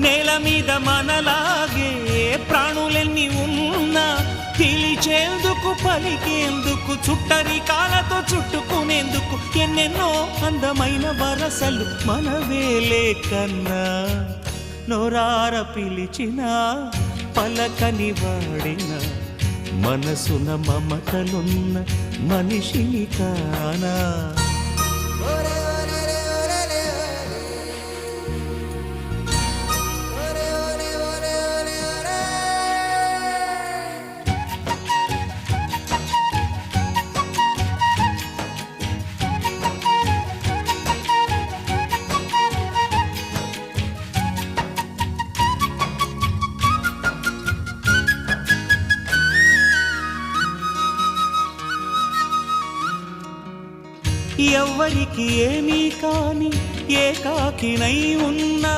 నేల మీద మనలాగే ప్రాణులెన్ని ఉన్నా పిలిచేందుకు పలికేందుకు చుట్టరికాలతో చుట్టుకునేందుకు ఎన్నెన్నో అందమైన వరసలు మనవేలే కన్నా నోరార పిలిచిన పలకని వాడిన మనసున మమతలున్న మనిషిని కానా ఎవ్వరికి ఏమీ కాని ఏకాకినై ఉన్నా